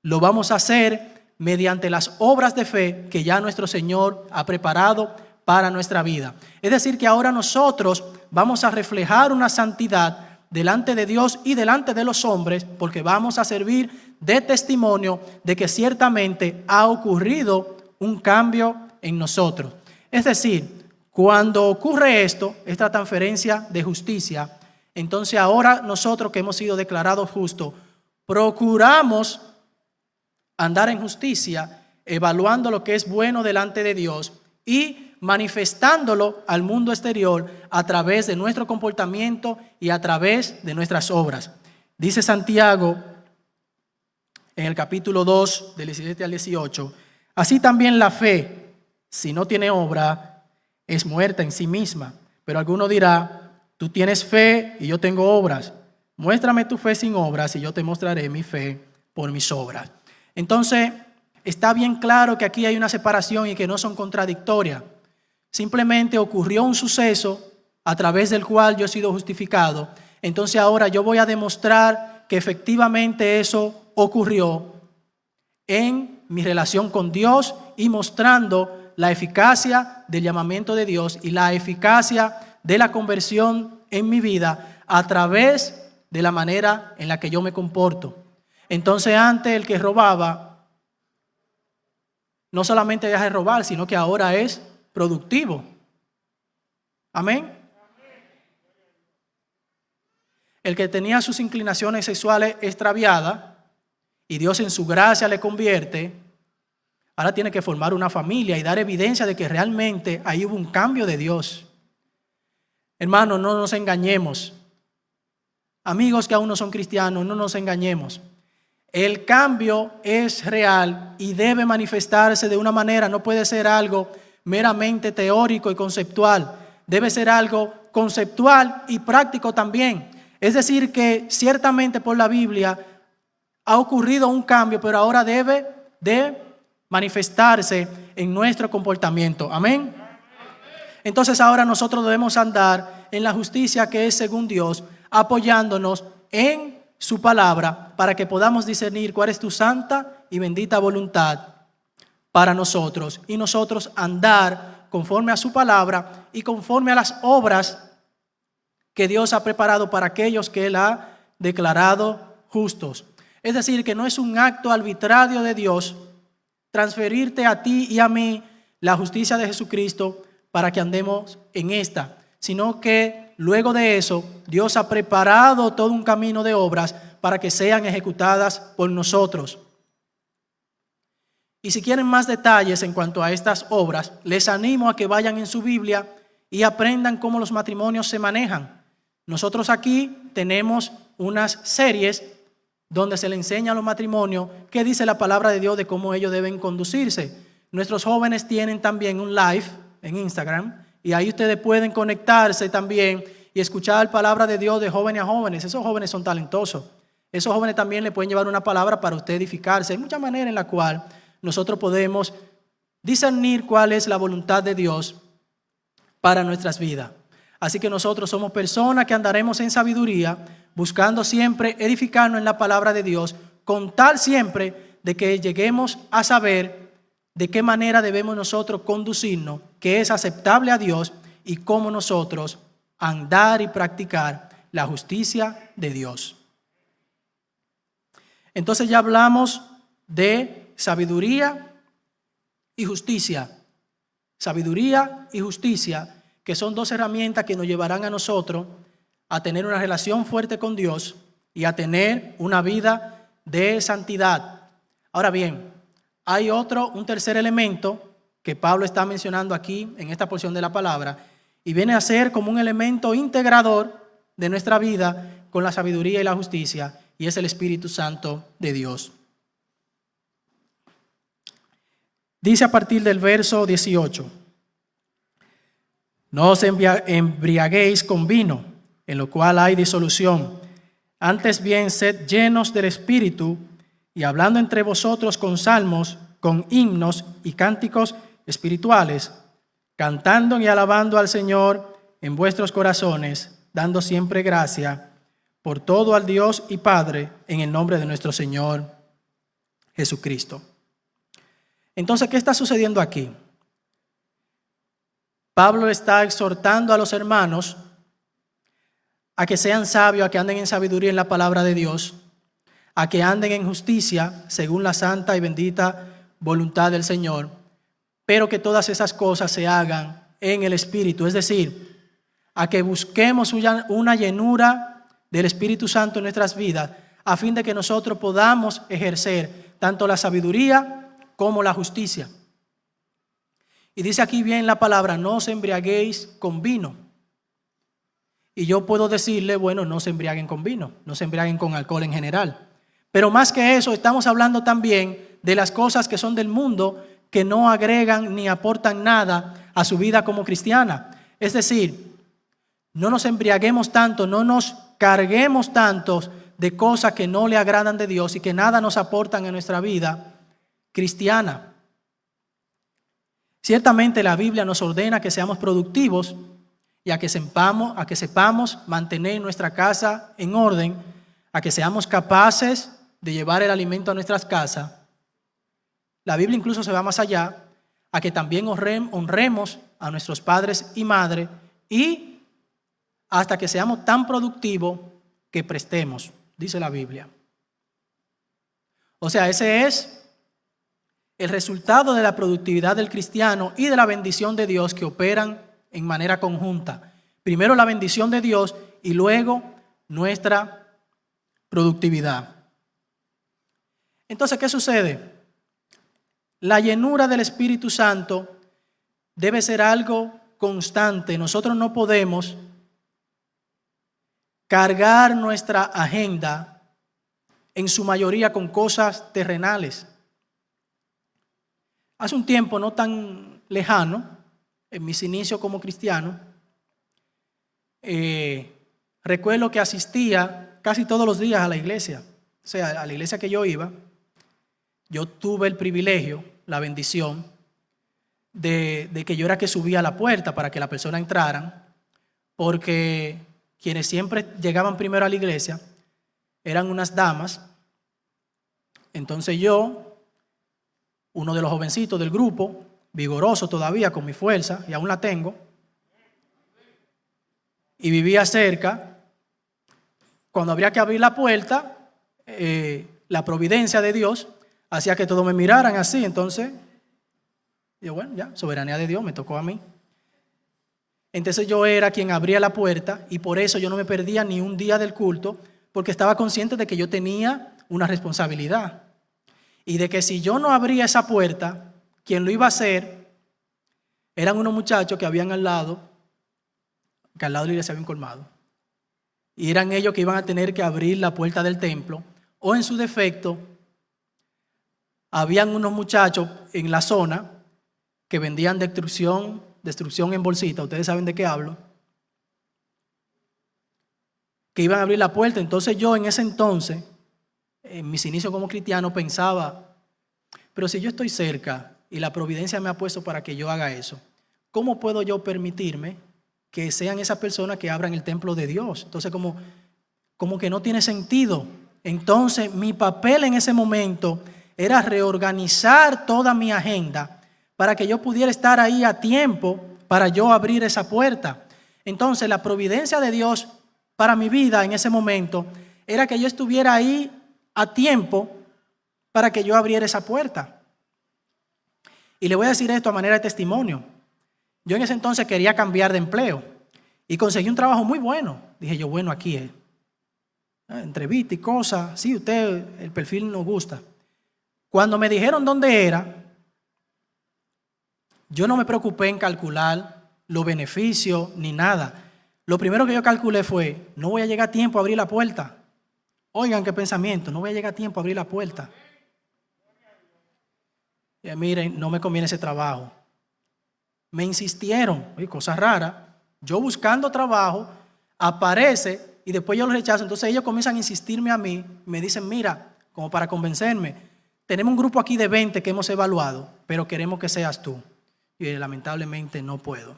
[SPEAKER 1] lo vamos a hacer mediante las obras de fe que ya nuestro Señor ha preparado para nuestra vida. Es decir, que ahora nosotros vamos a reflejar una santidad delante de Dios y delante de los hombres, porque vamos a servir de testimonio de que ciertamente ha ocurrido un cambio en nosotros. Es decir, cuando ocurre esto, esta transferencia de justicia, entonces ahora nosotros que hemos sido declarados justos, procuramos andar en justicia, evaluando lo que es bueno delante de Dios y manifestándolo al mundo exterior a través de nuestro comportamiento y a través de nuestras obras. Dice Santiago en el capítulo 2, del 17 al 18, así también la fe, si no tiene obra, es muerta en sí misma. Pero alguno dirá, tú tienes fe y yo tengo obras. Muéstrame tu fe sin obras y yo te mostraré mi fe por mis obras. Entonces, está bien claro que aquí hay una separación y que no son contradictorias. Simplemente ocurrió un suceso a través del cual yo he sido justificado. Entonces ahora yo voy a demostrar que efectivamente eso ocurrió en mi relación con Dios y mostrando la eficacia del llamamiento de Dios y la eficacia de la conversión en mi vida a través de la manera en la que yo me comporto. Entonces antes el que robaba no solamente deja de robar, sino que ahora es productivo. Amén. El que tenía sus inclinaciones sexuales extraviadas y Dios en su gracia le convierte, ahora tiene que formar una familia y dar evidencia de que realmente ahí hubo un cambio de Dios. Hermanos, no nos engañemos. Amigos que aún no son cristianos, no nos engañemos. El cambio es real y debe manifestarse de una manera, no puede ser algo meramente teórico y conceptual. Debe ser algo conceptual y práctico también. Es decir, que ciertamente por la Biblia ha ocurrido un cambio, pero ahora debe de manifestarse en nuestro comportamiento. Amén. Entonces ahora nosotros debemos andar en la justicia que es según Dios, apoyándonos en su palabra para que podamos discernir cuál es tu santa y bendita voluntad para nosotros y nosotros andar conforme a su palabra y conforme a las obras que Dios ha preparado para aquellos que Él ha declarado justos. Es decir, que no es un acto arbitrario de Dios transferirte a ti y a mí la justicia de Jesucristo para que andemos en esta, sino que luego de eso Dios ha preparado todo un camino de obras para que sean ejecutadas por nosotros. Y si quieren más detalles en cuanto a estas obras, les animo a que vayan en su Biblia y aprendan cómo los matrimonios se manejan. Nosotros aquí tenemos unas series donde se le enseña a los matrimonios qué dice la palabra de Dios de cómo ellos deben conducirse. Nuestros jóvenes tienen también un live en Instagram y ahí ustedes pueden conectarse también y escuchar la palabra de Dios de jóvenes a jóvenes. Esos jóvenes son talentosos. Esos jóvenes también le pueden llevar una palabra para usted edificarse. Hay muchas maneras en la cual nosotros podemos discernir cuál es la voluntad de Dios para nuestras vidas. Así que nosotros somos personas que andaremos en sabiduría, buscando siempre edificarnos en la palabra de Dios, con tal siempre de que lleguemos a saber de qué manera debemos nosotros conducirnos, que es aceptable a Dios y cómo nosotros andar y practicar la justicia de Dios. Entonces ya hablamos de sabiduría y justicia. Sabiduría y justicia, que son dos herramientas que nos llevarán a nosotros a tener una relación fuerte con Dios y a tener una vida de santidad. Ahora bien, hay un tercer elemento que Pablo está mencionando aquí en esta porción de la palabra y viene a ser como un elemento integrador de nuestra vida con la sabiduría y la justicia, y es el Espíritu Santo de Dios. Dice a partir del verso 18: no os embriaguéis con vino, en lo cual hay disolución. Antes bien, sed llenos del Espíritu, y hablando entre vosotros con salmos, con himnos y cánticos espirituales, cantando y alabando al Señor en vuestros corazones, dando siempre gracia por todo al Dios y Padre en el nombre de nuestro Señor Jesucristo. Entonces, ¿qué está sucediendo aquí? Pablo está exhortando a los hermanos a que sean sabios, a que anden en sabiduría en la palabra de Dios, a que anden en justicia según la santa y bendita voluntad del Señor, pero que todas esas cosas se hagan en el Espíritu, es decir, a que busquemos una llenura del Espíritu Santo en nuestras vidas, a fin de que nosotros podamos ejercer tanto la sabiduría como la justicia. Y dice aquí bien la palabra, no os embriaguéis con vino. Y yo puedo decirle, bueno, no se embriaguen con vino, no se embriaguen con alcohol en general. Pero más que eso, estamos hablando también de las cosas que son del mundo, que no agregan ni aportan nada a su vida como cristiana. Es decir, no nos embriaguemos tanto, no nos carguemos tanto de cosas que no le agradan de Dios y que nada nos aportan a nuestra vida cristiana. Ciertamente la Biblia nos ordena que seamos productivos y a que sepamos mantener nuestra casa en orden, a que seamos capaces de llevar el alimento a nuestras casas. La Biblia incluso se va más allá, a que también honremos a nuestros padres y madres y hasta que seamos tan productivos que prestemos, dice la Biblia. O sea, ese es el resultado de la productividad del cristiano y de la bendición de Dios que operan en manera conjunta. Primero la bendición de Dios y luego nuestra productividad. Entonces, ¿qué sucede? La llenura del Espíritu Santo debe ser algo constante. Nosotros no podemos cargar nuestra agenda en su mayoría con cosas terrenales. Hace un tiempo no tan lejano, en mis inicios como cristiano, recuerdo que asistía casi todos los días a la iglesia. O sea, a la iglesia que yo iba, yo tuve el privilegio, la bendición, de que yo era que subía a la puerta para que la persona entraran, porque quienes siempre llegaban primero a la iglesia eran unas damas. Entonces yo, uno de los jovencitos del grupo, vigoroso todavía con mi fuerza, y aún la tengo, y vivía cerca, cuando habría que abrir la puerta, la providencia de Dios hacía que todos me miraran así. Entonces yo, bueno, ya, soberanía de Dios, me tocó a mí. Entonces yo era quien abría la puerta y por eso yo no me perdía ni un día del culto, porque estaba consciente de que yo tenía una responsabilidad y de que si yo no abría esa puerta, quien lo iba a hacer eran unos muchachos que habían al lado, que al lado de la iglesia habían colmado, y eran ellos que iban a tener que abrir la puerta del templo, o en su defecto habían unos muchachos en la zona que vendían destrucción en bolsita, ustedes saben de qué hablo, que iban a abrir la puerta. Entonces yo en ese entonces, en mis inicios como cristiano, pensaba, pero si yo estoy cerca y la providencia me ha puesto para que yo haga eso, ¿cómo puedo yo permitirme que sean esas personas que abran el templo de Dios? Entonces como que no tiene sentido. Entonces mi papel en ese momento era reorganizar toda mi agenda para que yo pudiera estar ahí a tiempo para yo abrir esa puerta. Entonces la providencia de Dios para mi vida en ese momento era que yo estuviera ahí a tiempo para que yo abriera esa puerta. Y le voy a decir esto a manera de testimonio. Yo en ese entonces quería cambiar de empleo y conseguí un trabajo muy bueno. Dije yo, bueno, aquí es. Entrevista y cosas. Sí, usted, el perfil nos gusta. Cuando me dijeron dónde era, yo no me preocupé en calcular los beneficios ni nada. Lo primero que yo calculé fue, no voy a llegar a tiempo a abrir la puerta. Oigan qué pensamiento, no voy a llegar a tiempo a abrir la puerta. Y miren, no me conviene ese trabajo. Me insistieron, oye, cosa rara. Yo buscando trabajo, aparece y después yo lo rechazo. Entonces ellos comienzan a insistirme a mí, me dicen, mira, como para convencerme, tenemos un grupo aquí de 20 que hemos evaluado, pero queremos que seas tú. Y lamentablemente no puedo.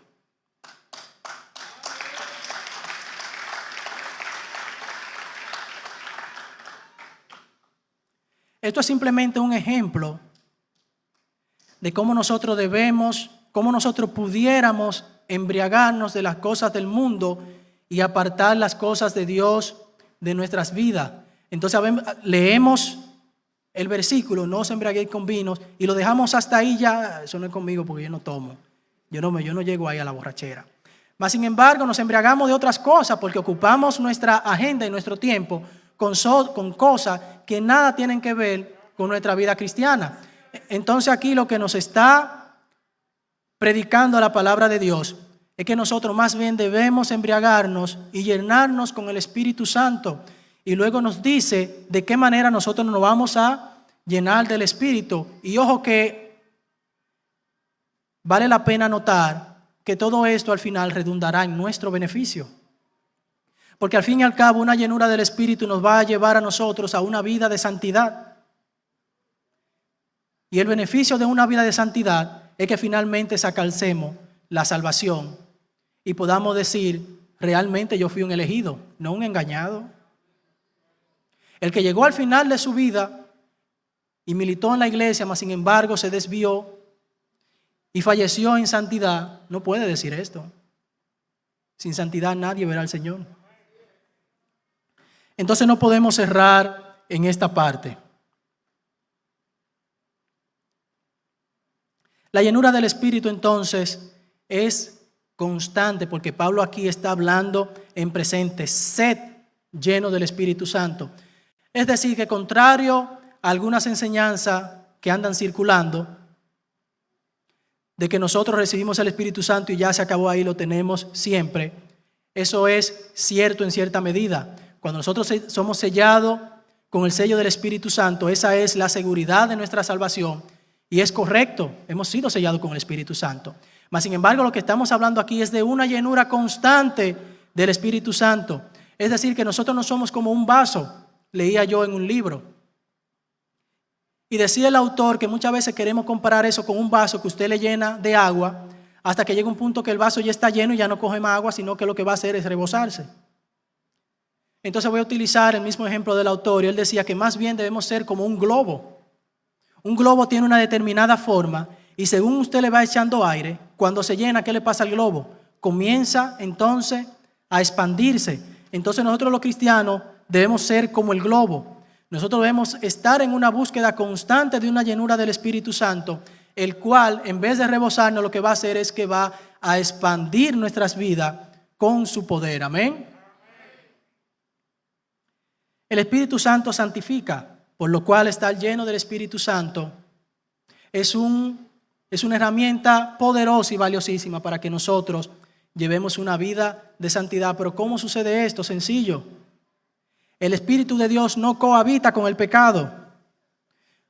[SPEAKER 1] Esto es simplemente un ejemplo de cómo nosotros pudiéramos embriagarnos de las cosas del mundo y apartar las cosas de Dios de nuestras vidas. Entonces leemos el versículo, no os embriaguéis con vinos, y lo dejamos hasta ahí ya. Eso no es conmigo porque yo no tomo. Yo no llego ahí a la borrachera. Mas sin embargo nos embriagamos de otras cosas porque ocupamos nuestra agenda y nuestro tiempo con cosas que nada tienen que ver con nuestra vida cristiana. Entonces aquí lo que nos está predicando la palabra de Dios es que nosotros más bien debemos embriagarnos y llenarnos con el Espíritu Santo. Y luego nos dice de qué manera nosotros nos vamos a llenar del Espíritu. Y ojo que vale la pena notar que todo esto al final redundará en nuestro beneficio. Porque al fin y al cabo una llenura del Espíritu nos va a llevar a nosotros a una vida de santidad. Y el beneficio de una vida de santidad es que finalmente alcancemos la salvación y podamos decir, realmente yo fui un elegido, no un engañado. El que llegó al final de su vida y militó en la iglesia, mas sin embargo se desvió y falleció en santidad, no puede decir esto. Sin santidad nadie verá al Señor. Entonces no podemos cerrar en esta parte. La llenura del Espíritu entonces es constante porque Pablo aquí está hablando en presente. Sed lleno del Espíritu Santo. Es decir, que contrario a algunas enseñanzas que andan circulando, de que nosotros recibimos el Espíritu Santo y ya se acabó ahí, lo tenemos siempre. Eso es cierto en cierta medida. Cuando nosotros somos sellados con el sello del Espíritu Santo, esa es la seguridad de nuestra salvación. Y es correcto, hemos sido sellados con el Espíritu Santo. Mas sin embargo, lo que estamos hablando aquí es de una llenura constante del Espíritu Santo. Es decir, que nosotros no somos como un vaso, leía yo en un libro. Y decía el autor que muchas veces queremos comparar eso con un vaso que usted le llena de agua hasta que llega un punto que el vaso ya está lleno y ya no coge más agua, sino que lo que va a hacer es rebosarse. Entonces voy a utilizar el mismo ejemplo del autor y él decía que más bien debemos ser como un globo. Un globo tiene una determinada forma y según usted le va echando aire, cuando se llena, ¿qué le pasa al globo? Comienza entonces a expandirse. Entonces nosotros los cristianos debemos ser como el globo. Nosotros debemos estar en una búsqueda constante de una llenura del Espíritu Santo, el cual en vez de rebosarnos lo que va a hacer es que va a expandir nuestras vidas con su poder. Amén. El Espíritu Santo santifica, por lo cual estar lleno del Espíritu Santo es una herramienta poderosa y valiosísima para que nosotros llevemos una vida de santidad. Pero ¿cómo sucede esto? Sencillo. El Espíritu de Dios no cohabita con el pecado.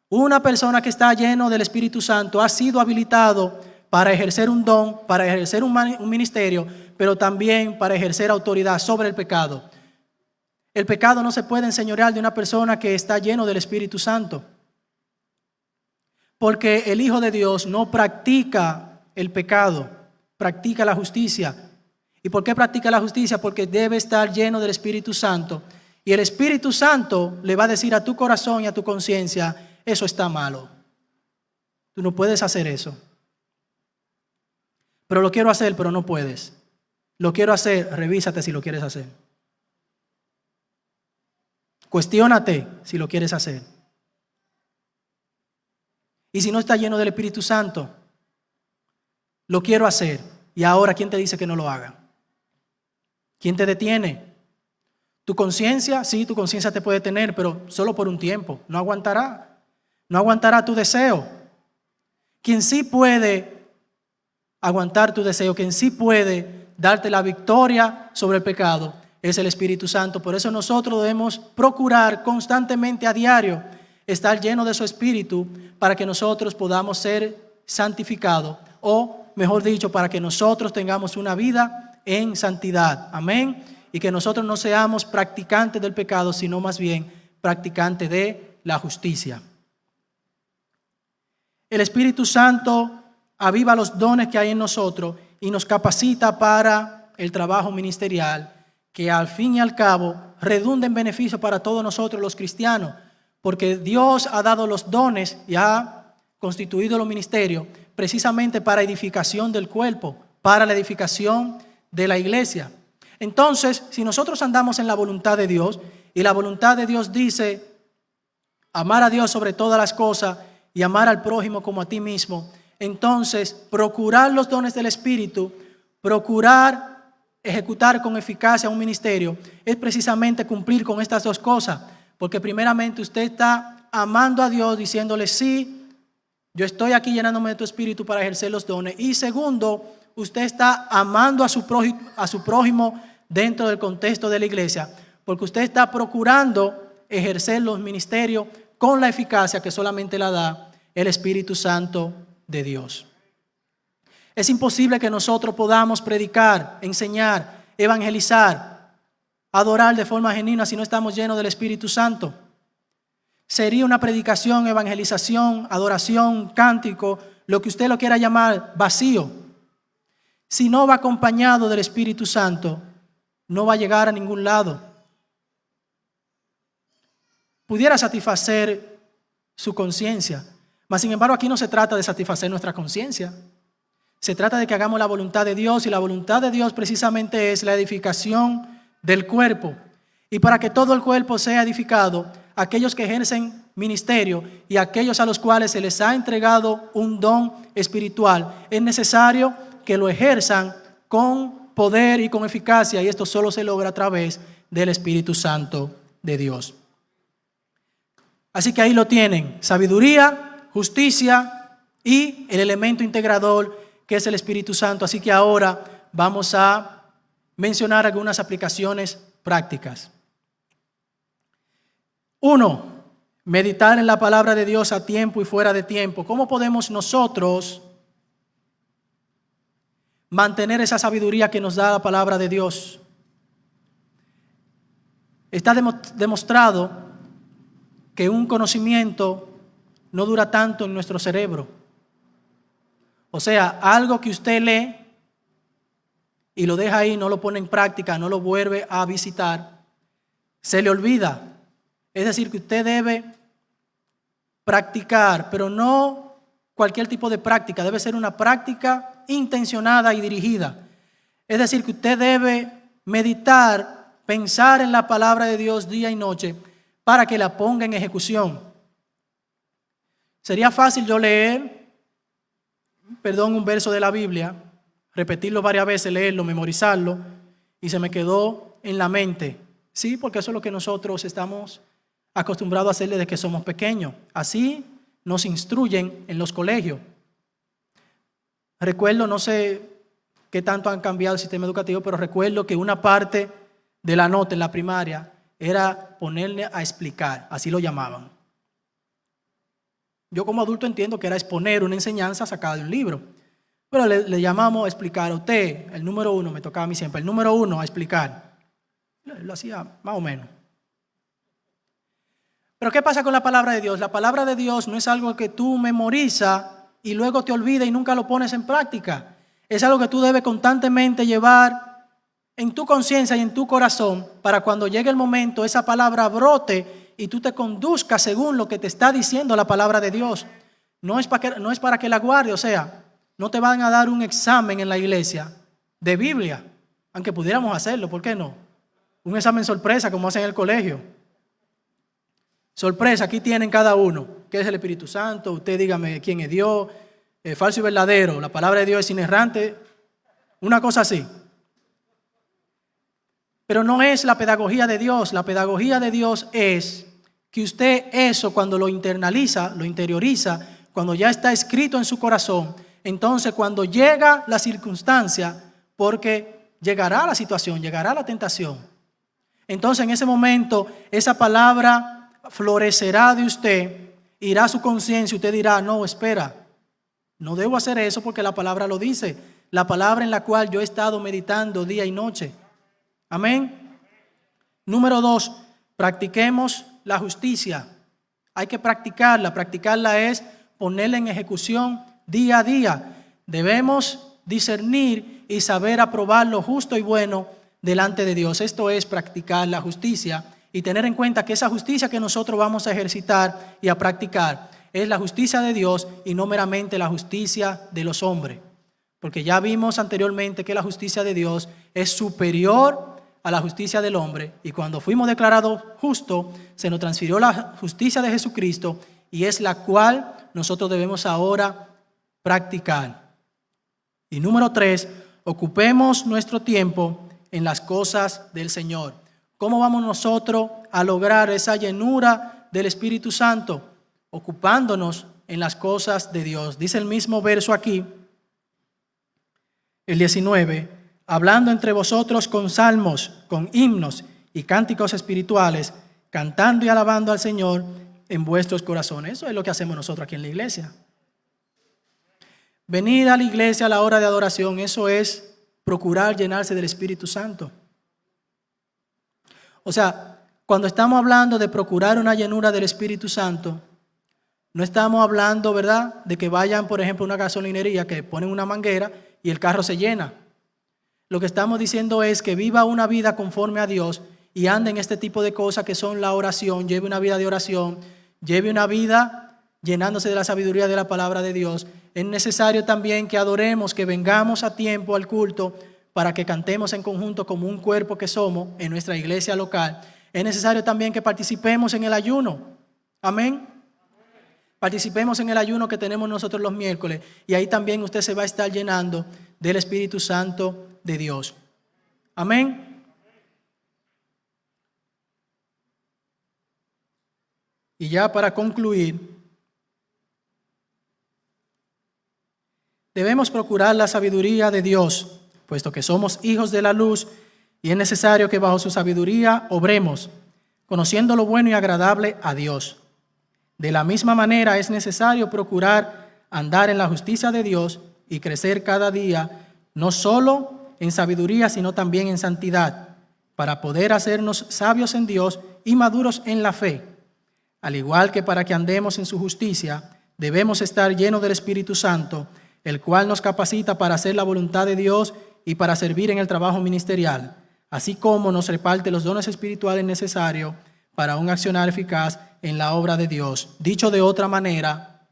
[SPEAKER 1] Una persona que está lleno del Espíritu Santo ha sido habilitado para ejercer un don, para ejercer un ministerio, pero también para ejercer autoridad sobre el pecado. El pecado no se puede enseñorear de una persona que está lleno del Espíritu Santo. Porque el Hijo de Dios no practica el pecado, practica la justicia. ¿Y por qué practica la justicia? Porque debe estar lleno del Espíritu Santo. Y el Espíritu Santo le va a decir a tu corazón y a tu conciencia, eso está malo. Tú no puedes hacer eso. Pero lo quiero hacer, pero no puedes. Lo quiero hacer, revísate si lo quieres hacer. Cuestiónate si lo quieres hacer. Y si no está lleno del Espíritu Santo, lo quiero hacer. Y ahora, ¿quién te dice que no lo haga? ¿Quién te detiene? ¿Tu conciencia? Sí, tu conciencia te puede tener, pero solo por un tiempo. No aguantará. No aguantará tu deseo. Quien sí puede aguantar tu deseo, quien sí puede darte la victoria sobre el pecado, es el Espíritu Santo. Por eso nosotros debemos procurar constantemente a diario estar llenos de su Espíritu para que nosotros podamos ser santificados o, mejor dicho, para que nosotros tengamos una vida en santidad. Amén. Y que nosotros no seamos practicantes del pecado, sino más bien practicantes de la justicia. el Espíritu Santo aviva los dones que hay en nosotros y nos capacita para el trabajo ministerial, que al fin y al cabo redunda en beneficio para todos nosotros los cristianos, porque Dios ha dado los dones y ha constituido los ministerios precisamente para edificación del cuerpo, para la edificación de la iglesia. Entonces, si nosotros andamos en la voluntad de Dios, y la voluntad de Dios dice amar a Dios sobre todas las cosas y amar al prójimo como a ti mismo, entonces procurar los dones del Espíritu, procurar ejecutar con eficacia un ministerio, es precisamente cumplir con estas dos cosas, porque primeramente usted está amando a Dios diciéndole sí, yo estoy aquí llenándome de tu Espíritu para ejercer los dones, y segundo, usted está amando a su prójimo dentro del contexto de la iglesia, porque usted está procurando ejercer los ministerios con la eficacia que solamente la da el Espíritu Santo de Dios. Es imposible que nosotros podamos predicar, enseñar, evangelizar, adorar de forma genuina si no estamos llenos del Espíritu Santo. Sería una predicación, evangelización, adoración, cántico, lo que usted lo quiera llamar, vacío. Si no va acompañado del Espíritu Santo, no va a llegar a ningún lado. Pudiera satisfacer su conciencia, mas sin embargo aquí no se trata de satisfacer nuestra conciencia. Se trata de que hagamos la voluntad de Dios, y la voluntad de Dios precisamente es la edificación del cuerpo. Y para que todo el cuerpo sea edificado, aquellos que ejercen ministerio y aquellos a los cuales se les ha entregado un don espiritual, es necesario que lo ejerzan con poder y con eficacia, y esto solo se logra a través del Espíritu Santo de Dios. Así que ahí lo tienen: sabiduría, justicia y el elemento integrador que es el Espíritu Santo. Así que ahora vamos a mencionar algunas aplicaciones prácticas. 1. Meditar en la palabra de Dios a tiempo y fuera de tiempo. ¿Cómo podemos nosotros mantener esa sabiduría que nos da la palabra de Dios? Está demostrado que un conocimiento no dura tanto en nuestro cerebro. O sea, algo que usted lee y lo deja ahí, no lo pone en práctica, no lo vuelve a visitar, se le olvida. Es decir, que usted debe practicar, pero no cualquier tipo de práctica, debe ser una práctica intencionada y dirigida. Es decir, que usted debe meditar, pensar en la palabra de Dios día y noche para que la ponga en ejecución. Sería fácil yo leer, un verso de la Biblia, repetirlo varias veces, leerlo, memorizarlo, y se me quedó en la mente. Sí, porque eso es lo que nosotros estamos acostumbrados a hacer desde que somos pequeños. Así nos instruyen en los colegios. Recuerdo, no sé qué tanto han cambiado el sistema educativo, pero recuerdo que una parte de la nota en la primaria era ponerle a explicar, así lo llamaban. Yo como adulto entiendo que era exponer una enseñanza sacada de un libro, pero le llamamos a explicar. A usted, el número 1, me tocaba a mí siempre, el número 1 a explicar. Lo hacía más o menos. Pero ¿qué pasa con la palabra de Dios? La palabra de Dios no es algo que tú memorizas y luego te olvidas y nunca lo pones en práctica. Es algo que tú debes constantemente llevar en tu conciencia y en tu corazón, para cuando llegue el momento esa palabra brote y tú te conduzcas según lo que te está diciendo la palabra de Dios. No es para que la guarde, o sea, no te van a dar un examen en la iglesia de Biblia, aunque pudiéramos hacerlo, ¿por qué no? Un examen sorpresa como hacen en el colegio. Sorpresa, aquí tienen cada uno. ¿Qué es el Espíritu Santo? Usted dígame quién es Dios, falso y verdadero, la palabra de Dios es inerrante, una cosa así. Pero no es la pedagogía de Dios. La pedagogía de Dios es que usted eso, cuando lo internaliza, lo interioriza, cuando ya está escrito en su corazón, entonces cuando llega la circunstancia, porque llegará la situación, llegará la tentación, entonces en ese momento esa palabra florecerá de usted, irá a su conciencia y usted dirá, no, espera, no debo hacer eso porque la palabra lo dice, la palabra en la cual yo he estado meditando día y noche. Amén. Número 2, practiquemos la justicia. Hay que practicarla. Practicarla es ponerla en ejecución día a día. Debemos discernir y saber aprobar lo justo y bueno delante de Dios. Esto es practicar la justicia y tener en cuenta que esa justicia que nosotros vamos a ejercitar y a practicar es la justicia de Dios y no meramente la justicia de los hombres. Porque ya vimos anteriormente que la justicia de Dios es superior a la justicia del hombre. Y cuando fuimos declarados justos, se nos transfirió la justicia de Jesucristo y es la cual nosotros debemos ahora practicar. Y número 3, ocupemos nuestro tiempo en las cosas del Señor. ¿Cómo vamos nosotros a lograr esa llenura del Espíritu Santo? Ocupándonos en las cosas de Dios. Dice el mismo verso aquí, el 19, hablando entre vosotros con salmos, con himnos y cánticos espirituales, cantando y alabando al Señor en vuestros corazones. Eso es lo que hacemos nosotros aquí en la iglesia. Venir a la iglesia a la hora de adoración, eso es procurar llenarse del Espíritu Santo. O sea, cuando estamos hablando de procurar una llenura del Espíritu Santo, no estamos hablando, ¿verdad?, de que vayan, por ejemplo, a una gasolinería que ponen una manguera y el carro se llena. Lo que estamos diciendo es que viva una vida conforme a Dios y ande en este tipo de cosas que son la oración, lleve una vida de oración, lleve una vida llenándose de la sabiduría de la palabra de Dios. Es necesario también que adoremos, que vengamos a tiempo al culto para que cantemos en conjunto como un cuerpo que somos en nuestra iglesia local. Es necesario también que participemos en el ayuno. Amén. Participemos en el ayuno que tenemos nosotros los miércoles y ahí también usted se va a estar llenando del Espíritu Santo de Dios. Amén. Y ya para concluir, debemos procurar la sabiduría de Dios, puesto que somos hijos de la luz y es necesario que bajo su sabiduría obremos, conociendo lo bueno y agradable a Dios. De la misma manera es necesario procurar andar en la justicia de Dios y crecer cada día, no solo en sabiduría, sino también en santidad, para poder hacernos sabios en Dios y maduros en la fe. Al igual que para que andemos en su justicia, debemos estar llenos del Espíritu Santo, el cual nos capacita para hacer la voluntad de Dios y para servir en el trabajo ministerial, así como nos reparte los dones espirituales necesarios para un accionar eficaz en la obra de Dios. Dicho de otra manera,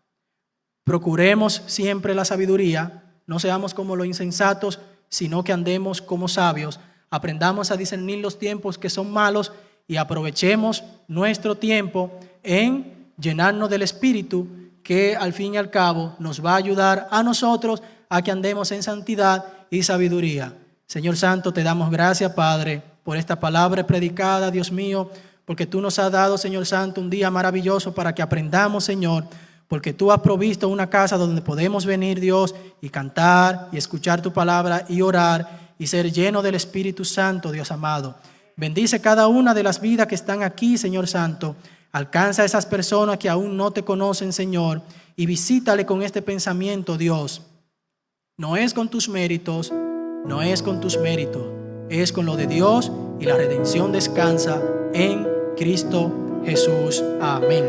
[SPEAKER 1] procuremos siempre la sabiduría, no seamos como los insensatos, sino que andemos como sabios, aprendamos a discernir los tiempos que son malos y aprovechemos nuestro tiempo en llenarnos del Espíritu, que al fin y al cabo nos va a ayudar a nosotros a que andemos en santidad y sabiduría. Señor Santo, te damos gracias, Padre, por esta palabra predicada, Dios mío, porque tú nos has dado, Señor Santo, un día maravilloso para que aprendamos, Señor, porque tú has provisto una casa donde podemos venir, Dios, y cantar y escuchar tu palabra y orar y ser lleno del Espíritu Santo, Dios amado. Bendice cada una de las vidas que están aquí, Señor Santo. Alcanza a esas personas que aún no te conocen, Señor, y visítale con este pensamiento, Dios. No es con tus méritos, no es con tus méritos, es con lo de Dios y la redención descansa en Cristo Jesús. Amén.